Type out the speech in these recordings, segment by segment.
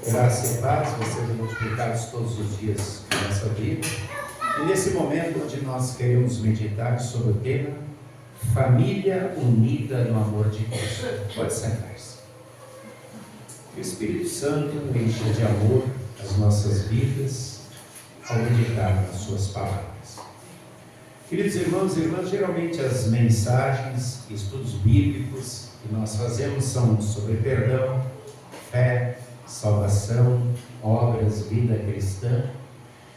Graça e paz, vocês sejam multiplicados todos os dias da nossa vida. E nesse momento onde nós queremos meditar sobre o tema Família unida no amor de Cristo. Pode sentar-se. Que o Espírito Santo encha de amor as nossas vidas ao meditar nas suas palavras. Queridos irmãos e irmãs, geralmente as mensagens, estudos bíblicos que nós fazemos são sobre perdão, fé, salvação, obras, vida cristã.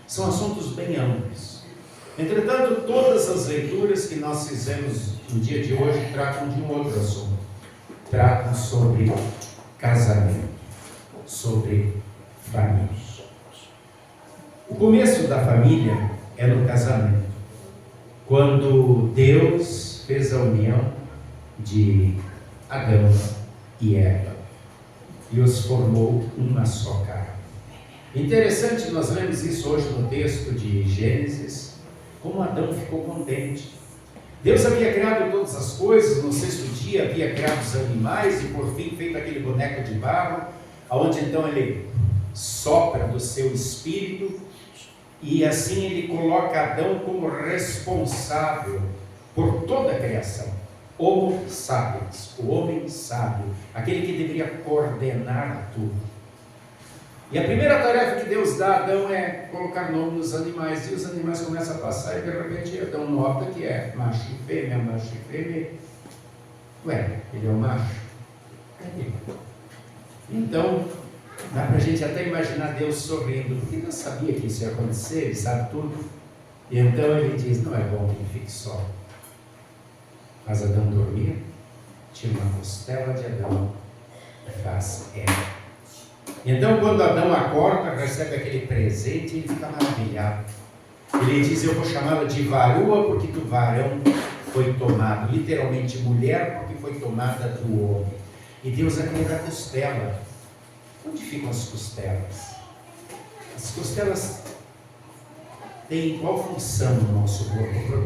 São assuntos bem amplos. Entretanto, todas as leituras que nós fizemos no dia de hoje tratam de um outro assunto. Tratam sobre casamento, sobre família. O começo da família é no casamento, quando Deus fez a união de Adão e Eva e os formou uma só carne. Interessante, nós lemos isso hoje no texto de Gênesis, como Adão ficou contente. Deus havia criado todas as coisas, no sexto dia havia criado os animais e por fim feito aquele boneco de barro, onde então ele sopra do seu espírito e assim ele coloca Adão como responsável por toda a criação. Homo sapiens, o homem sábio, aquele que deveria coordenar tudo. E a primeira tarefa que Deus dá a Adão é colocar nome nos animais, e os animais começam a passar e de repente Adão nota que é macho e fêmea, macho e fêmea. Ué, ele é um macho? Cadê? Então, dá para a gente até imaginar Deus sorrindo, porque Deus sabia que isso ia acontecer, ele sabe tudo. E então ele diz, não é bom que ele fique só. Mas Adão dormia, tira uma costela de Adão e faz Eva. Então quando Adão acorda, recebe aquele presente, ele fica maravilhado. Ele diz, eu vou chamá-la de varoa, porque do varão foi tomado. Literalmente mulher, porque foi tomada do homem. E Deus criou a costela. Onde ficam as costelas? As costelas têm qual função no nosso corpo?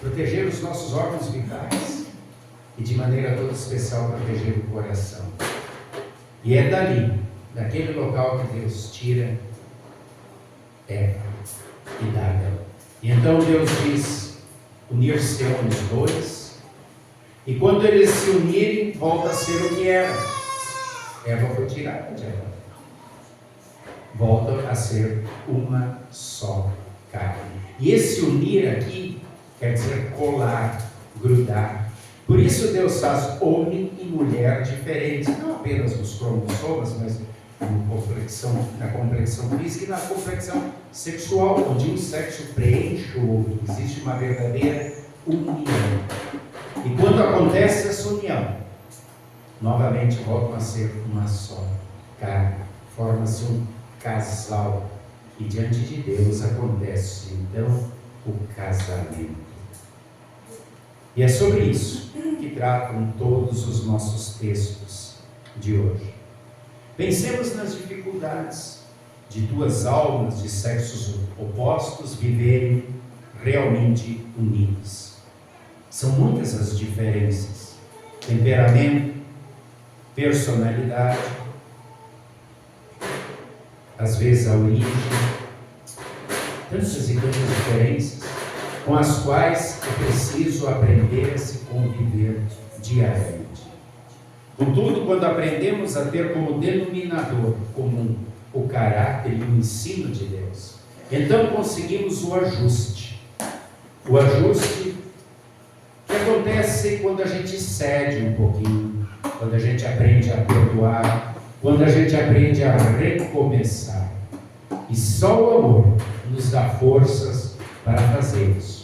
Proteger os nossos órgãos vitais e de maneira toda especial proteger o coração. E é dali, daquele local que Deus tira Eva e dá Adão. E então Deus diz, unir-se-ão os dois, e quando eles se unirem, volta a ser o que era. Eva foi tirada de Adão. Volta a ser uma só carne. E esse unir aqui quer dizer colar, grudar. Por isso Deus faz homem e mulher diferentes, não apenas nos cromossomas, mas na complexão física e na complexão sexual, onde um sexo preenche o outro. Existe uma verdadeira união. E quando acontece essa união, novamente voltam a ser uma só carne. Forma-se um casal. E diante de Deus acontece então o casamento. E é sobre isso que tratam todos os nossos textos de hoje. Pensemos nas dificuldades de duas almas de sexos opostos viverem realmente unidas. São muitas as diferenças: temperamento, personalidade, às vezes a origem, tantas e tantas diferenças com as quais é preciso aprender a se conviver diariamente. Contudo, quando aprendemos a ter como denominador comum o caráter e o ensino de Deus, então conseguimos o ajuste. O ajuste que acontece quando a gente cede um pouquinho, quando a gente aprende a perdoar, quando a gente aprende a recomeçar. E só o amor nos dá forças para fazer isso.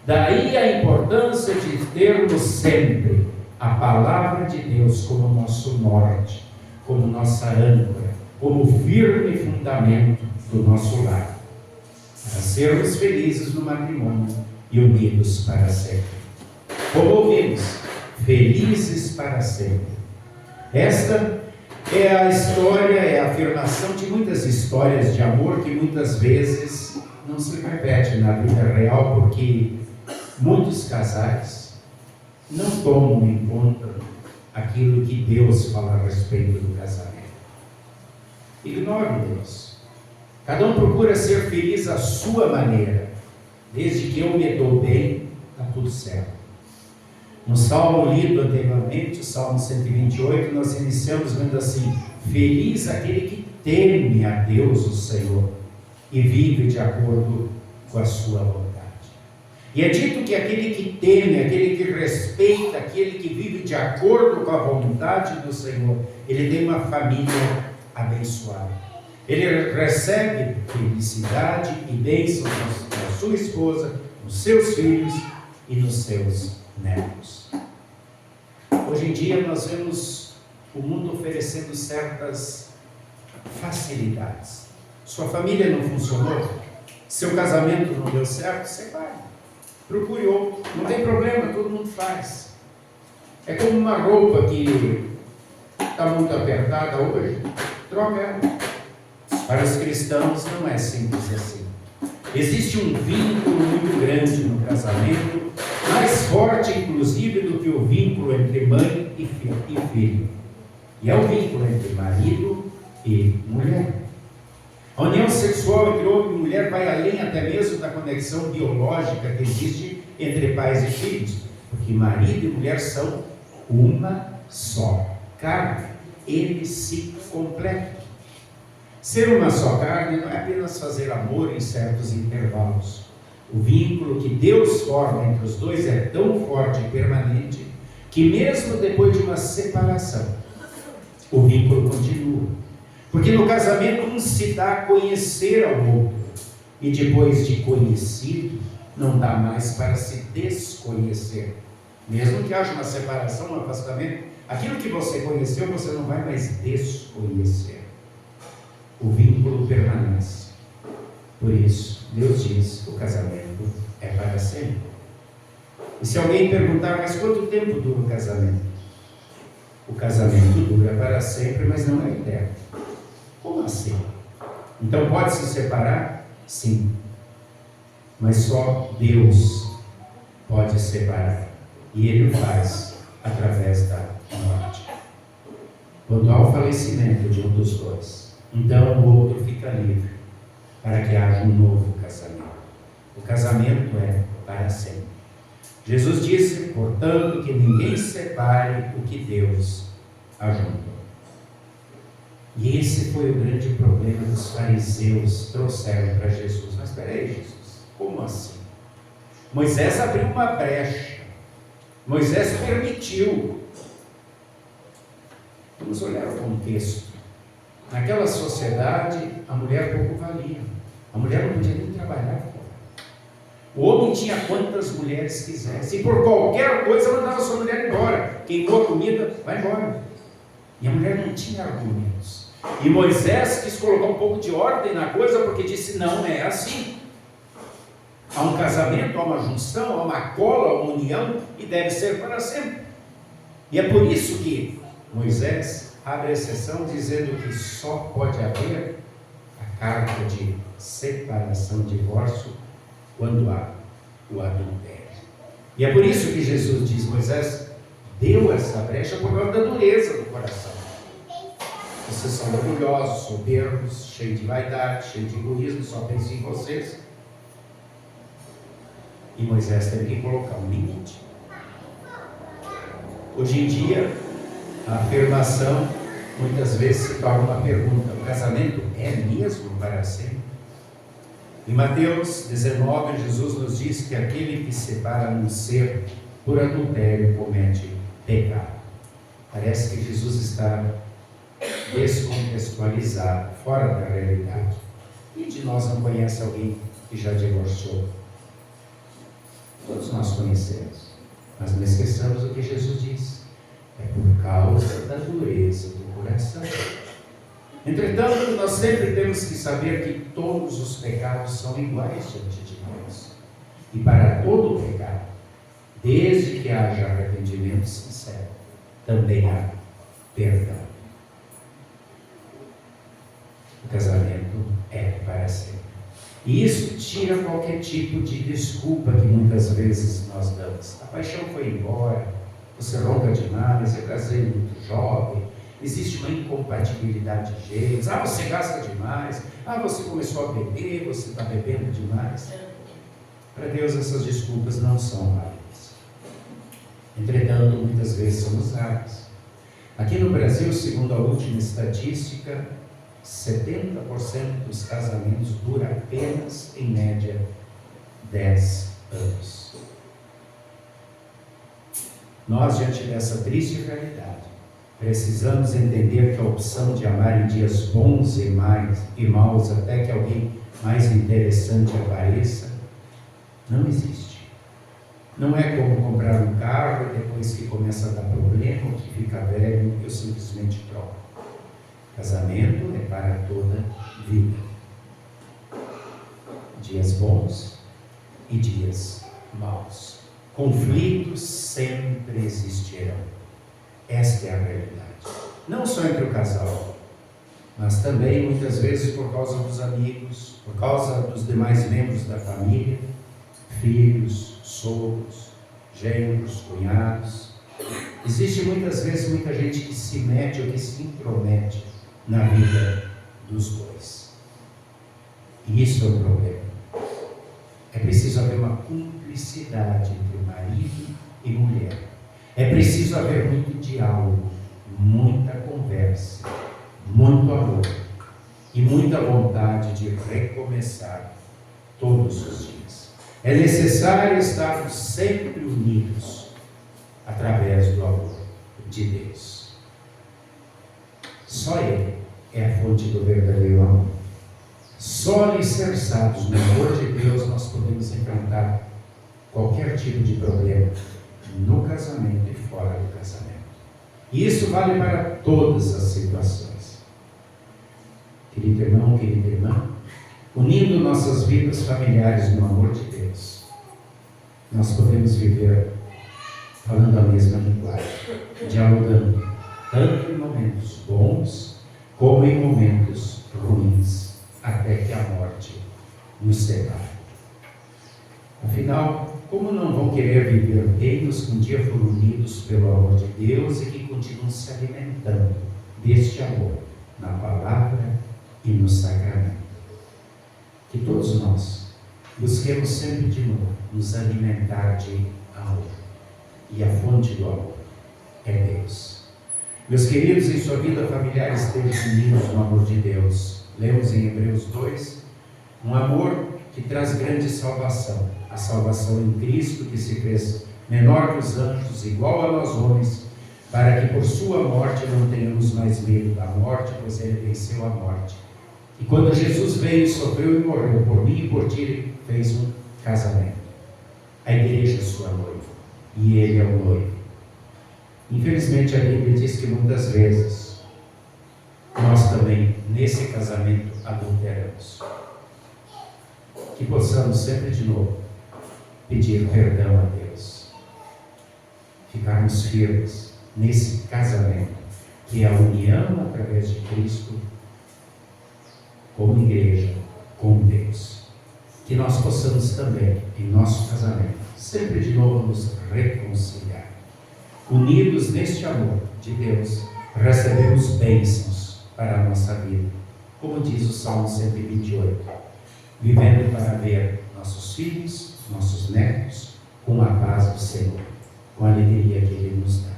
Daí a importância de termos sempre a palavra de Deus como nosso norte, como nossa âncora, como firme fundamento do nosso lar, para sermos felizes no matrimônio e unidos para sempre. Como ouvimos, felizes para sempre. Esta é a história, é a afirmação de muitas histórias de amor que muitas vezes não se repetem na vida real, porque muitos casais não tomam em conta aquilo que Deus fala a respeito do casamento. Ignore Deus. Cada um procura ser feliz à sua maneira. Desde que eu me dou bem, está tudo certo. No salmo lido anteriormente, o Salmo 128, nós iniciamos vendo assim: feliz aquele que teme a Deus, o Senhor, e vive de acordo com a sua vontade. E é dito que aquele que teme, aquele que respeita, aquele que vive de acordo com a vontade do Senhor, ele tem uma família abençoada. Ele recebe felicidade e bênçãos na sua esposa, nos seus filhos e nos seus netos. Hoje em dia nós vemos o mundo oferecendo certas facilidades. Sua família não funcionou, seu casamento não deu certo, separe. Procure outro, não tem problema, todo mundo faz. É como uma roupa que está muito apertada hoje, troca ela. Para os cristãos não é simples assim. Existe um vínculo muito grande no casamento, mais forte inclusive do que o vínculo entre mãe e filho. E é o vínculo entre marido e mulher. A união sexual entre homem e mulher vai além até mesmo da conexão biológica que existe entre pais e filhos, porque marido e mulher são uma só carne, eles se completam. Ser uma só carne não é apenas fazer amor em certos intervalos. O vínculo que Deus forma entre os dois é tão forte e permanente que mesmo depois de uma separação, o vínculo continua. Porque no casamento um se dá a conhecer ao outro, e depois de conhecido, não dá mais para se desconhecer. Mesmo que haja uma separação, um afastamento, aquilo que você conheceu, você não vai mais desconhecer. O vínculo permanece. Por isso, Deus diz que o casamento é para sempre. E se alguém perguntar, mas quanto tempo dura o casamento? O casamento dura para sempre, mas não é eterno. Como assim? Então pode se separar? Sim. Mas só Deus pode separar. E Ele o faz através da morte. Quando há o falecimento de um dos dois, então o outro fica livre para que haja um novo casamento. O casamento é para sempre. Jesus disse, portanto, que ninguém separe o que Deus ajuntou. E esse foi o grande problema que os fariseus trouxeram para Jesus. Mas espera aí, Jesus, como assim? Moisés abriu uma brecha. Moisés permitiu. Vamos olhar o contexto. Naquela sociedade, a mulher pouco valia. A mulher não podia nem trabalhar fora. O homem tinha quantas mulheres quisesse. E por qualquer coisa mandava sua mulher embora. Queimou a comida, vai embora. E a mulher não tinha argumentos. E Moisés quis colocar um pouco de ordem na coisa, porque disse, não é assim. Há um casamento, há uma junção, há uma cola, há uma união, e deve ser para sempre. E é por isso que Moisés abre a exceção, dizendo que só pode haver a carta de separação, divórcio, quando há o adultério. E é por isso que Jesus diz, Moisés deu essa brecha por causa da dureza do coração. Vocês são orgulhosos, soberbos, cheios de vaidade, cheios de egoísmo, só pensam em vocês. E Moisés teve que colocar um limite. Hoje em dia, a afirmação muitas vezes se torna uma pergunta: o casamento é mesmo para sempre? Em Mateus 19, Jesus nos diz que aquele que separa um ser por adultério comete pecado. Parece que Jesus está descontextualizado, fora da realidade. E de nós não conhece alguém que já divorciou? Todos nós conhecemos, mas não esqueçamos o que Jesus diz: é por causa da dureza do coração. Entretanto, nós sempre temos que saber que todos os pecados são iguais diante de Deus. E para todo pecado, desde que haja arrependimento sincero, também há perdão. O casamento é para sempre. E isso tira qualquer tipo de desculpa que muitas vezes nós damos. A paixão foi embora, você ronca demais, eu casei muito jovem, existe uma incompatibilidade de gêneros. Você gasta demais. Você começou a beber, você está bebendo demais. Para Deus essas desculpas não são válidas. Entretanto, muitas vezes são usadas. Aqui no Brasil, segundo a última estatística, 70% dos casamentos duram apenas, em média, 10 anos. Nós, diante dessa triste realidade, precisamos entender que a opção de amar em dias bons e maus, até que alguém mais interessante apareça, não existe. Não é como comprar um carro e depois que começa a dar problema, ou que fica velho, eu simplesmente troco. Casamento é para toda vida. Dias bons e dias maus. Conflitos sempre existirão. Esta é a realidade. Não só entre o casal, mas também muitas vezes por causa dos amigos, por causa dos demais membros da família, filhos, sogros, genros, cunhados. Existe muitas vezes muita gente que se mete ou que se intromete na vida dos dois. E isso é um problema. É preciso haver uma cumplicidade entre marido e mulher. É preciso haver muito diálogo, muita conversa, muito amor e muita vontade de recomeçar todos os dias. É necessário estarmos sempre unidos através do amor de Deus. Só Ele é a fonte do verdadeiro amor. Só alicerçados no amor de Deus nós podemos enfrentar qualquer tipo de problema no casamento e fora do casamento. E isso vale para todas as situações. Querido irmão, querida irmã, unindo nossas vidas familiares no amor de Deus, nós podemos viver falando a mesma linguagem, dialogando, tanto em momentos bons como em momentos ruins, até que a morte nos separe. Afinal, como não vão querer viver bem os que um dia foram unidos pelo amor de Deus e que continuam se alimentando deste amor na palavra e no sacramento? Que todos nós busquemos sempre de novo nos alimentar de amor. E a fonte do amor é Deus. Meus queridos, em sua vida familiar estejam unidos no amor de Deus. Lemos em Hebreus 2, um amor que traz grande salvação. A salvação em Cristo, que se fez menor que os anjos, igual a nós homens, para que por sua morte não tenhamos mais medo da morte, pois ele venceu a morte. E quando Jesus veio, sofreu e morreu por mim e por ti, ele fez um casamento. A igreja é sua noiva, e ele é o noivo. Infelizmente a Bíblia diz que muitas vezes nós também, nesse casamento, adulteramos. Que possamos sempre de novo pedir perdão a Deus, ficarmos firmes nesse casamento, que é a união através de Cristo, como igreja, com Deus. Que nós possamos também, em nosso casamento, sempre de novo nos reconciliar. Unidos neste amor de Deus, recebemos bênçãos para a nossa vida, como diz o Salmo 128, vivendo para ver nossos filhos, nossos netos, com a paz do Senhor, com a alegria que Ele nos dá.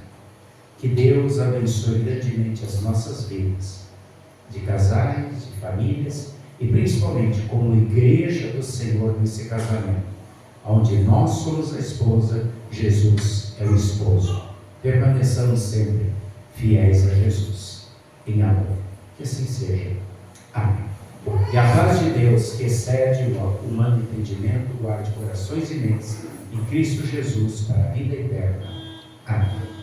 Que Deus abençoe grandemente as nossas vidas, de casais, de famílias, e principalmente como igreja do Senhor nesse casamento, onde nós somos a esposa, Jesus é o esposo. Permaneçamos sempre fiéis a Jesus, em amor. Que assim seja. Amém. E a paz de Deus, que excede o humano entendimento, guarde corações e mentes em Cristo Jesus para a vida eterna. Amém.